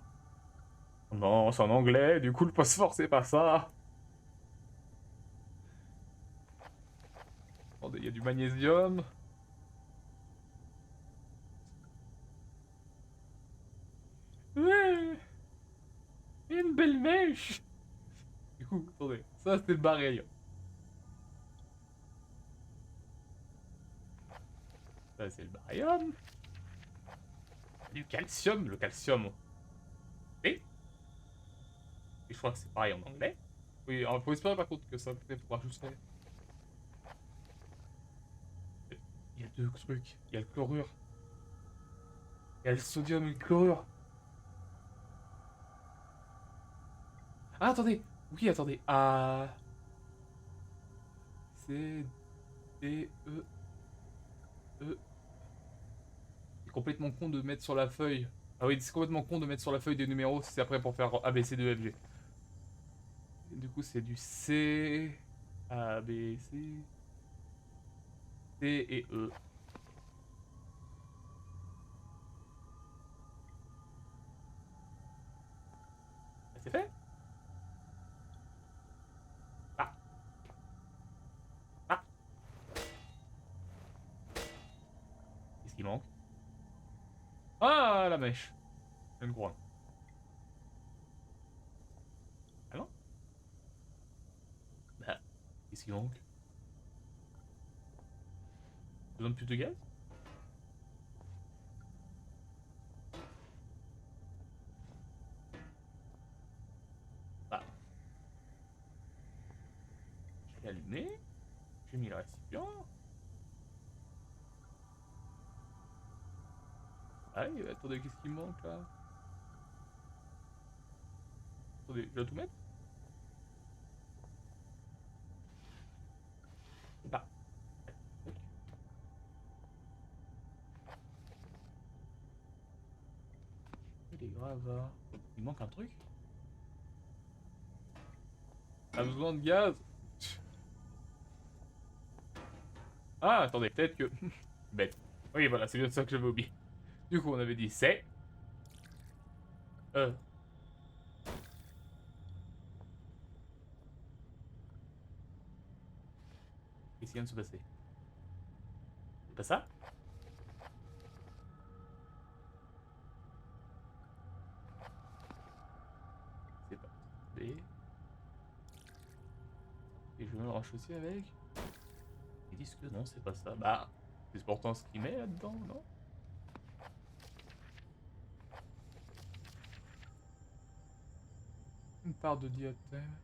[SPEAKER 2] Non, c'est en anglais. Du coup, le phosphore, c'est pas ça. Attendez, il y a du magnésium. Ouais, une belle mèche. Du coup, attendez, ça c'est le barium. Ça c'est le barium. Du calcium, le calcium. Et je crois que c'est pareil en anglais. Oui, alors, faut espérer par contre que ça faudra juste faire. Il y a deux trucs. Il y a le chlorure. Il y a le sodium et le chlorure. Ah, attendez. Oui, attendez. A. C. D. E. E. C'est complètement con de mettre sur la feuille. Ah oui, c'est complètement con de mettre sur la feuille des numéros si c'est après pour faire A, B, C, D, F, G. Et du coup, c'est du C. A, B, C. C et E. Ah, c'est fait? Ah. Ah. Qu'est-ce qui manque? Ah, la mèche. Une couronne. Ah non? Bah, qu'est-ce qui manque? Besoin de plus de gaz? Bah, j'ai allumé. J'ai mis le récipient. Ah oui, attendez, qu'est-ce qui me manque là? Attendez, je dois tout mettre? Bah, tac. Il est grave là. Il manque un truc? A besoin de gaz? Ah, attendez, peut-être que. Bête. Oui, voilà, c'est bien ça que j'avais oublié. Du coup, on avait dit c'est. Euh. Qu'est-ce qui vient de se passer? C'est pas ça? C'est pas. B. Et je vais me aussi avec. Ils disent que non, c'est pas ça. Bah, c'est pourtant ce qu'il met là-dedans, non? Une part de diatème.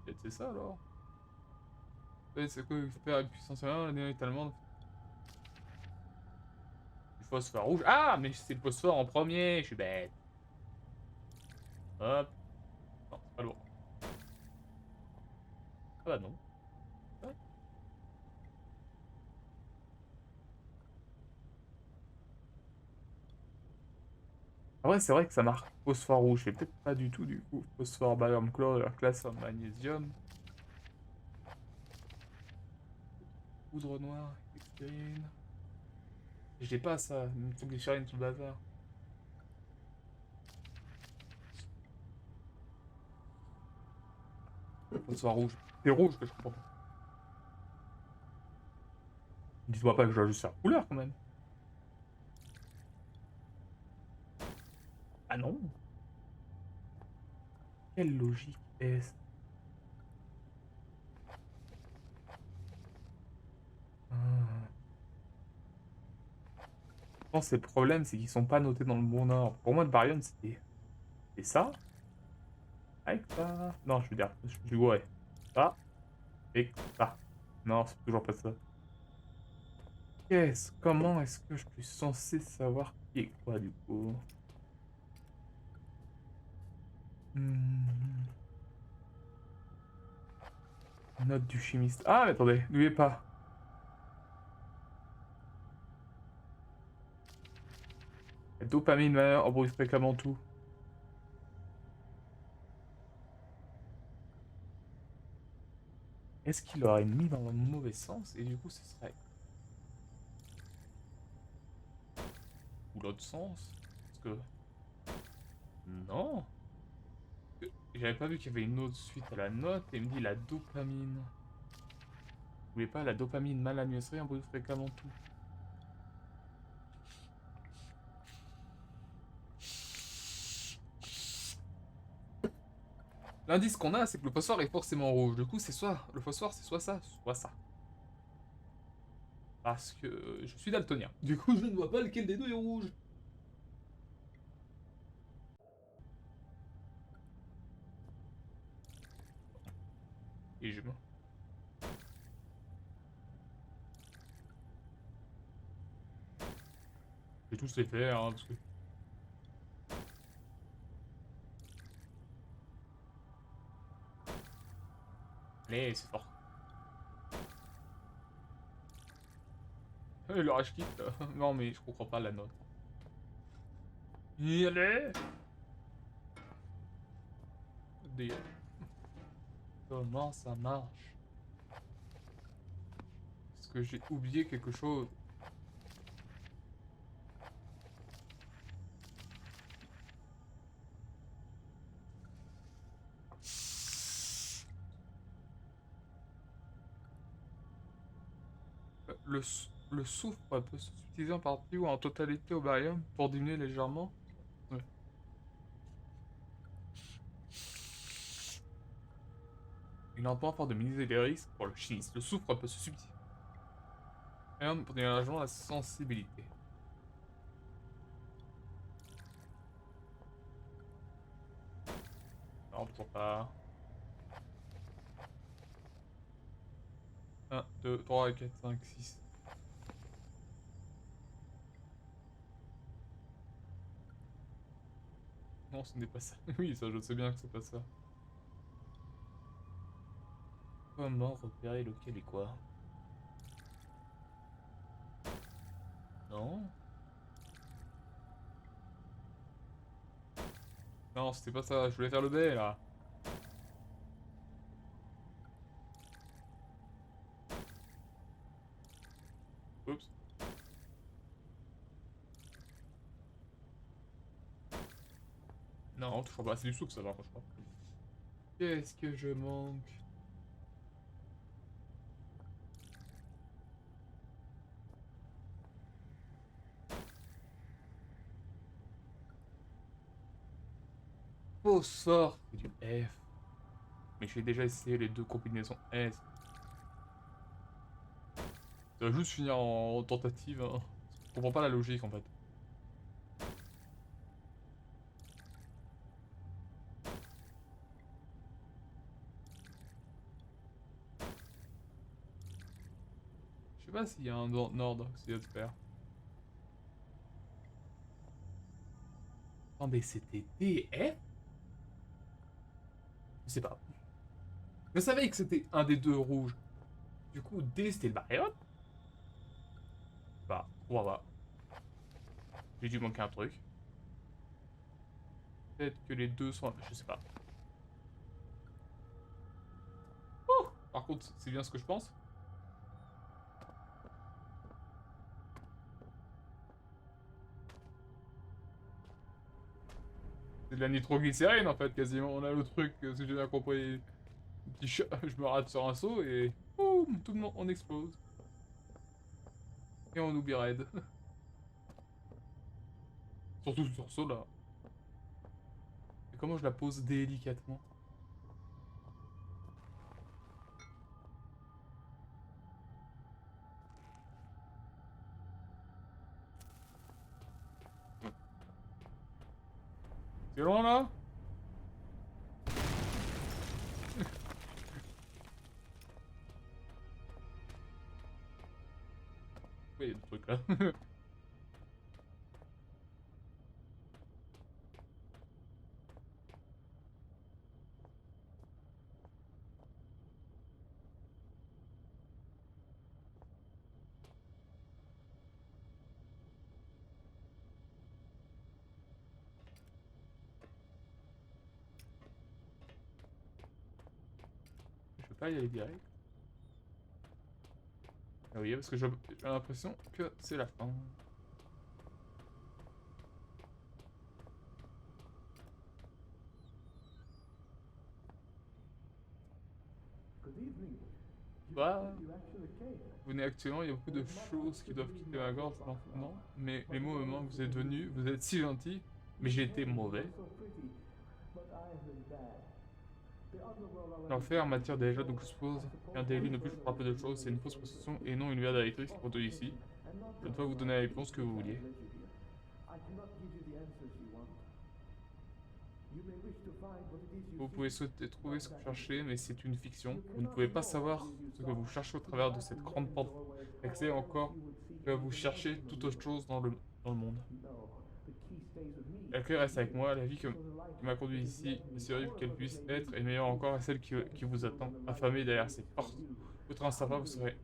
[SPEAKER 2] Peut-être c'est ça alors. Ouais, c'est quoi? Faire une puissance 1, l'énergie est allemande. Du phosphore rouge. Ah, mais c'est le phosphore en premier, je suis bête. Hop. Non, c'est pas lourd. Ah bah non. Ah. Ah ouais, c'est vrai que ça marque phosphore rouge. C'est peut-être pas du tout, du coup. Phosphore, barium, chlore, leur classe en magnésium. Poudre noire, hextérine. J'ai pas ça. Il me faut que les charines tout le bazar. Phosphore rouge. C'est rouge que je comprends pas. Dis-moi pas que je dois juste faire couleur quand même. Ah non. Quelle logique est-ce? Ah. Je pense que le problème, c'est qu'ils sont pas notés dans le bon ordre. Pour moi, le barium, c'est ça. Avec ça. Non, je veux dire, je dis ouais. Ça et ça. Non, c'est toujours pas ça. Comment est-ce que je suis censé savoir qui est quoi du coup? Hmm. Note du chimiste. Ah, mais attendez, n'oubliez pas. La dopamine embrouille fréquemment tout. Est-ce qu'il l'aurait mis dans le mauvais sens et du coup ce serait. Ou l'autre sens? Parce que. Non! J'avais pas vu qu'il y avait une autre suite à la note et il me dit la dopamine. Vous voulez pas la dopamine mal administrée embrouille fréquemment tout. L'indice qu'on a, c'est que le phosphore est forcément rouge. Du coup, c'est soit le phosphore, c'est soit ça, soit ça. Parce que je suis daltonien. Du coup, je ne vois pas lequel des deux est rouge. Et je me. Je vais tous les faire, hein, parce que. Allez, c'est fort. Le rage kit. Non, mais je comprends pas la note. Y allez. Des- Comment ça marche? Est-ce que j'ai oublié quelque chose? Le soufre peut se subdiviser en partie ou en totalité au barium pour diminuer légèrement. Ouais. Il lentement afin de minimiser les risques pour le chimiste. Le soufre peut se subdiviser pour diminuer légèrement la sensibilité. Non, toujours pas. 1, 2, 3, 4, 5, 6. Non, ce n'est pas ça. Oui, ça, je sais bien que c'est pas ça. Comment repérer lequel est quoi? Non? Non, c'était pas ça. Je voulais faire le B, là. Oups. Non, toujours pas. C'est du soufre, ça va, je crois. Qu'est-ce que je manque? Phosphore, c'est du F. Mais j'ai déjà essayé les deux combinaisons S. Ça va juste finir en tentative, hein. Je comprends pas la logique, en fait. Je sais pas s'il y a un ordre, s'il y a de faire. Attendez, c'était D, F? Je sais pas. Je savais que c'était un des deux rouges. Du coup, D, c'était le barium? Bah, on va voir. J'ai dû manquer un truc. Peut-être que les deux sont... Je sais pas. Oh, par contre, c'est bien ce que je pense. C'est de la nitroglycérine en fait, quasiment. On a le truc, si j'ai bien compris. Petit chat, je me rate sur un saut et... Boum, tout le monde, on explose. Et on oublie Red. Surtout sur ce là. Et comment je la pose délicatement? C'est loin là? Oui, il y a des trucs là. Je peux pas y aller direct. Ah oui, parce que j'ai l'impression que c'est la fin. Bah, vous venez actuellement, il y a beaucoup de choses qui doivent quitter ma gorge maintenant, mais les mots me manquent, vous êtes venu, vous êtes si gentil, mais j'ai été mauvais. L'enfer m'attire déjà, donc je suppose qu'un délit ne plus frapper de choses, c'est une fausse possession et non une vérificatrice qui produit ici. Je dois vous donner la réponse que vous vouliez. Vous pouvez souhaiter trouver ce que vous cherchez, mais c'est une fiction. Vous ne pouvez pas savoir ce que vous cherchez au travers de cette grande porte d'accès encore que vous cherchez toute autre chose dans le monde. La clé reste avec moi, la vie qui m'a conduit ici, aussi horrible qu'elle puisse être, et meilleure encore est celle qui vous attend, affamée derrière ces portes. Outre un sapin, vous serez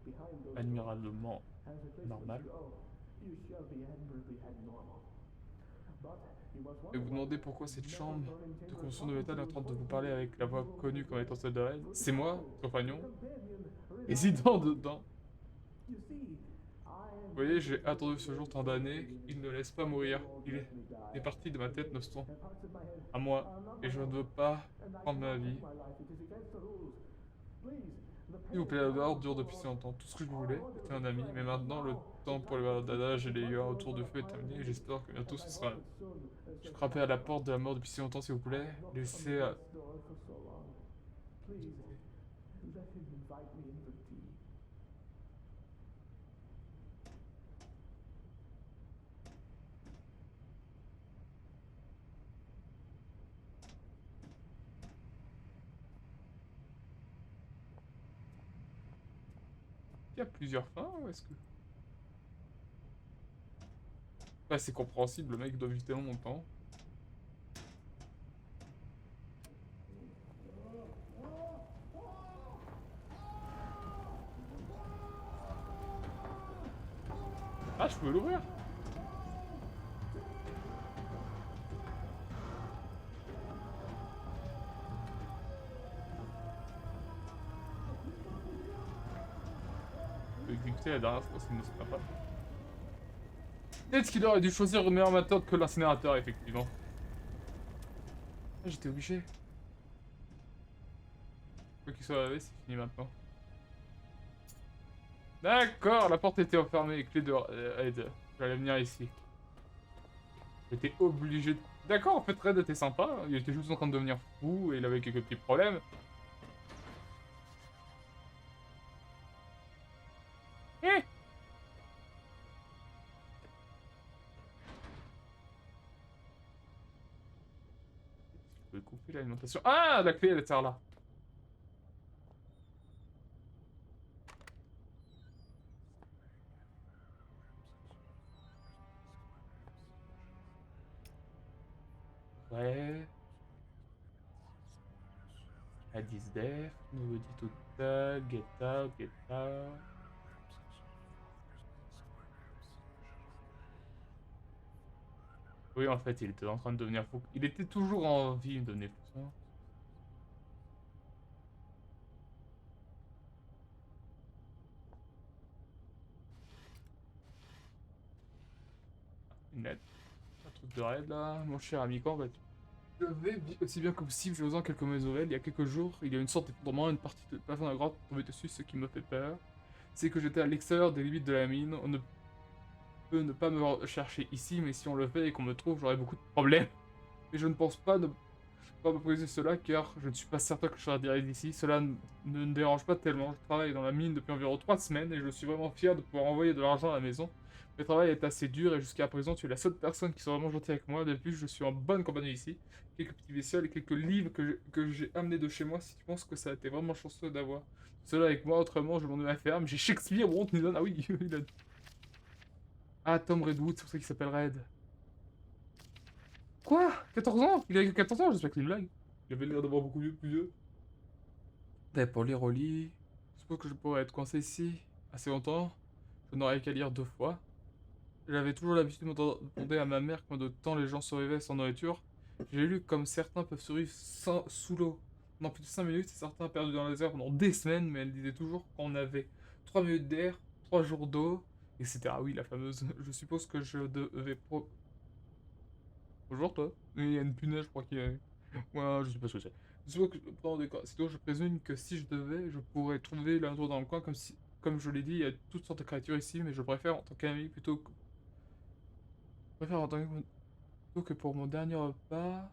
[SPEAKER 2] admirablement normal. Et vous demandez pourquoi cette chambre de construction de métal est en train de vous parler avec la voix connue comme étant celle de Red. C'est moi, votre compagnon, résident dedans. Vous voyez, j'ai attendu ce jour tant d'années, il ne laisse pas mourir. Il est parti de ma tête, ne sont à moi, et je ne veux pas prendre ma vie. S'il vous plaît, la dehors dure depuis si longtemps. Tout ce que je voulais était un ami, mais maintenant le temps pour les baladadages et les lieux autour du feu est terminé, et j'espère que bientôt ce sera... Je frappais à la porte de la mort depuis si longtemps, s'il vous plaît. Laissez... Il y a plusieurs fins, ou est-ce que... Bah, c'est compréhensible, le mec doit vivre tellement longtemps. Ah, je peux l'ouvrir. Je vais exécuter la dernière fois, s'il ne sera pas. Peut-être qu'il aurait dû choisir une meilleure méthode que l'incinérateur, effectivement. Ah, j'étais obligé. Quoi qu'il soit lavé, c'est fini maintenant. D'accord, la porte était enfermée, clé de Red. J'allais venir ici. J'étais obligé de... D'accord, en fait, Red était sympa. Il était juste en train de devenir fou et il avait quelques petits problèmes. Eh! Je peux couper l'alimentation. Ah, la clé, elle sert là. Ouais. Hadis def, nouveau dit total, get out, get out. Oui, en fait, il était en train de devenir fou. Il était toujours en vie de devenir fou. Ça. Une lettre. Un truc de raid là. Mon cher ami, quand vas-tu? Je vais aussi bien que possible, j'ai besoin de quelques mauvaises nouvelles. Il y a quelques jours, il y a une sorte d'effondrement, une partie de plafond de la grotte tombée dessus, ce qui me fait peur. C'est que j'étais à l'extérieur des limites de la mine. On ne peut ne pas me chercher ici, mais si on le fait et qu'on me trouve, j'aurai beaucoup de problèmes. Et je ne pense pas ne pas me poser cela, car je ne suis pas certain que je serai direct d'ici. Cela ne me dérange pas tellement. Je travaille dans la mine depuis environ 3 semaines et je suis vraiment fier de pouvoir envoyer de l'argent à la maison. Le travail est assez dur et jusqu'à présent, tu es la seule personne qui soit vraiment gentille avec moi. Depuis, je suis en bonne compagnie ici. Quelques petits vaisselles et quelques livres que j'ai amenés de chez moi si tu penses que ça a été vraiment chanceux d'avoir cela avec moi. Autrement, je m'en ai à ferme. J'ai Shakespeare, Walt Disney. Ah oui, il a... Ah, Tom Redwood, c'est pour ça qu'il s'appelle Red. Quoi? 14 ans? Il a que 14 ans, j'espère que c'est une blague. Il avait l'air d'avoir beaucoup mieux, plus vieux. Pour lire au lit. Je suppose que je pourrais être coincé ici assez longtemps. Je n'aurais qu'à lire 2 fois. J'avais toujours l'habitude de demander à ma mère combien de temps les gens survivaient sans nourriture. J'ai lu comme certains peuvent survivre sous l'eau pendant plus de 5 minutes et certains perdus dans les airs pendant des semaines, mais elle disait toujours qu'on avait 3 minutes d'air, 3 jours d'eau, etc. Oui, la fameuse. Je suppose que je devais Bonjour toi. Il y a une punaise, je crois qu'il y a... Ouais, je sais pas ce que c'est. Je suppose que dans des cas, sinon je présume que si je devais, je pourrais trouver l'intro dans le coin, comme je l'ai dit, il y a toutes sortes de créatures ici, mais je préfère en tant qu'ami je préfère en tant que... plutôt que pour mon dernier repas.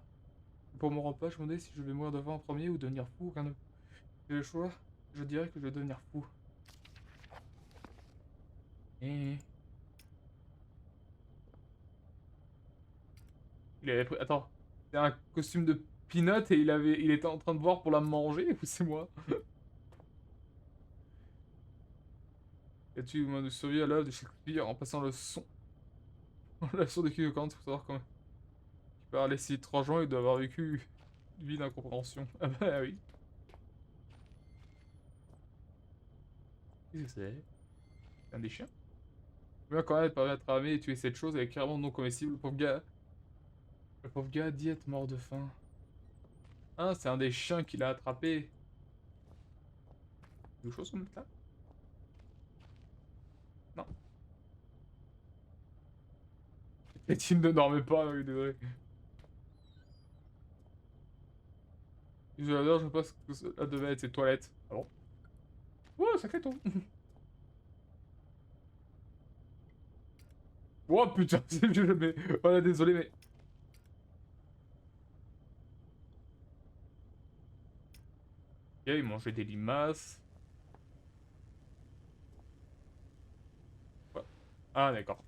[SPEAKER 2] Pour mon repas, je me demandais si je vais mourir de faim en premier ou devenir fou, rien de... J'ai le choix, je dirais que je vais devenir fou. Eh. Il avait pris... Attends, c'est un costume de Peanut et il était en train de boire pour la manger, ou c'est moi? Y a-t-il moyen de survivre à l'œuvre de Shakespeare en passant le son? La leçon de Kyo Kant, faut savoir quand même. Qui parlait si étrangement, il doit avoir vécu une vie d'incompréhension. Ah bah oui. Qu'est-ce que c'est? C'est un des chiens? Bien quand même, parvient à travailler et tuer cette chose, elle est carrément non comestible. Le pauvre gars dit être mort de faim. Ah, c'est un des chiens qui l'a attrapé. Quelque chose comme ça? Non. Peut-être il ne dormait pas, oui, désolé. Isoladeur, je pense que cela devait être ses toilettes. Ah bon? Ouais, sacré ton. Oh putain, c'est vieux, mais... Voilà, désolé, mais... Ok, il mangeait des limaces. Ouais. Ah, d'accord.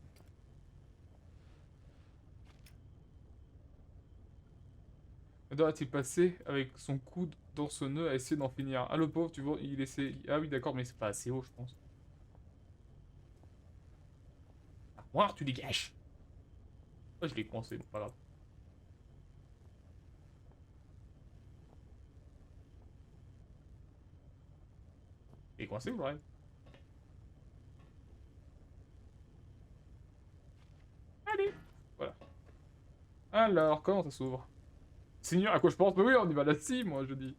[SPEAKER 2] A-t-il passé avec son coude dans ce nœud à essayer d'en finir? Ah, le pauvre, tu vois, il essaie... Ah oui, d'accord, mais c'est pas assez haut, je pense. Ah, moi, tu dégages! Ah, je l'ai coincé, bon, pas grave. Il est coincé ou vrai? Allez! Voilà. Alors, comment ça s'ouvre? Seigneur, à quoi je pense? Mais oui, on y va là-dessus, moi, je dis.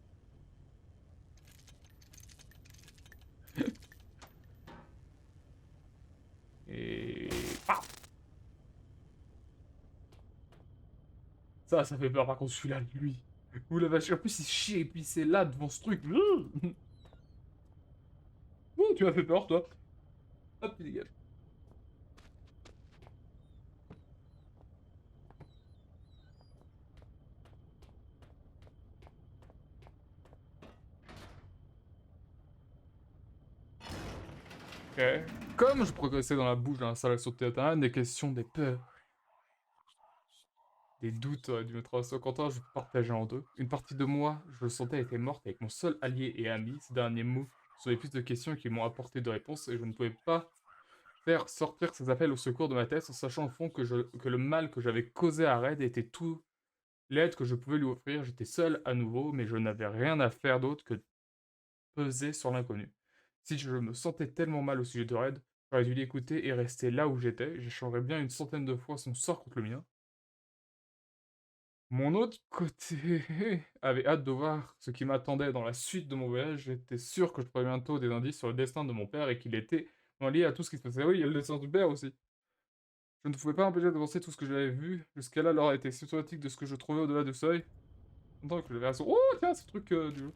[SPEAKER 2] Et... Paf! Ça fait peur, par contre, celui-là, lui. Ouh la vache, en plus, il chie et puis c'est là, devant ce truc. Ouh, tu m'as fait peur, toi. Hop, il dégage. Ok. Comme je progressais dans la bouche dans la salle à sauter à des questions, des peurs, des doutes du maître à Quentin, je partageais en deux. Une partie de moi, je le sentais, était morte avec mon seul allié et ami. Ces derniers mots sont les plus de questions qui m'ont apporté de réponses et je ne pouvais pas faire sortir ces appels au secours de ma tête en sachant au fond que le mal que j'avais causé à Red était tout l'aide que je pouvais lui offrir. J'étais seul à nouveau, mais je n'avais rien à faire d'autre que peser sur l'inconnu. Si je me sentais tellement mal au sujet de Red, j'aurais dû l'écouter et rester là où j'étais. J'échangerais bien une centaine de fois son sort contre le mien. Mon autre côté avait hâte de voir ce qui m'attendait dans la suite de mon voyage. J'étais sûr que je trouverais bientôt des indices sur le destin de mon père et qu'il était lié à tout ce qui se passait. Oui, il y a le destin du père aussi. Je ne pouvais pas m'empêcher de penser tout ce que j'avais vu. Jusqu'à là, alors était symptomatique de ce que je trouvais au-delà du seuil. Tant que je verrais son... Oh, tiens, ce truc du jeu.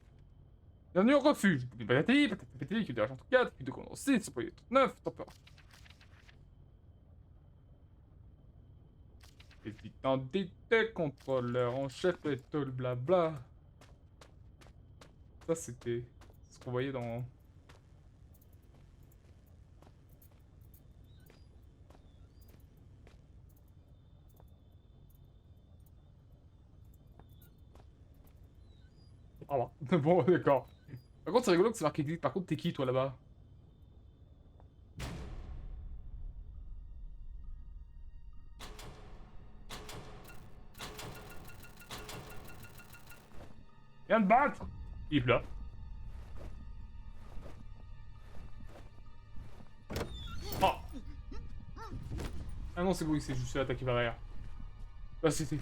[SPEAKER 2] Bienvenue au refuge. Patati, patati, patati, qui derrière 4, qui de condensé, c'est pas 39, t'en peur. Les identités, contrôleur en chef et tout le blabla. Ça, c'était ce qu'on voyait dans... Ah bah, bon, d'accord. Par contre, c'est rigolo que c'est marqué glitch. Par contre, t'es qui, toi, là-bas? Viens te battre! Il est là. Oh! Ah non, c'est bon, il s'est juste fait attaquer par derrière. Là, c'était...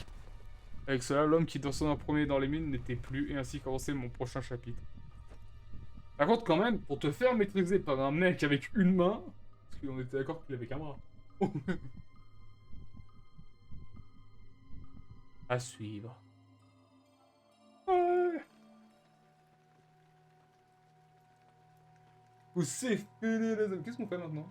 [SPEAKER 2] Avec cela, l'homme qui dansait en premier dans les mines n'était plus, et ainsi commençait mon prochain chapitre. Par contre, quand même, pour te faire maîtriser par un mec avec une main... Parce qu'on était d'accord qu'il avait qu'un bras. À suivre. Ouais. Vous c'est fini les amis. Qu'est-ce qu'on fait maintenant?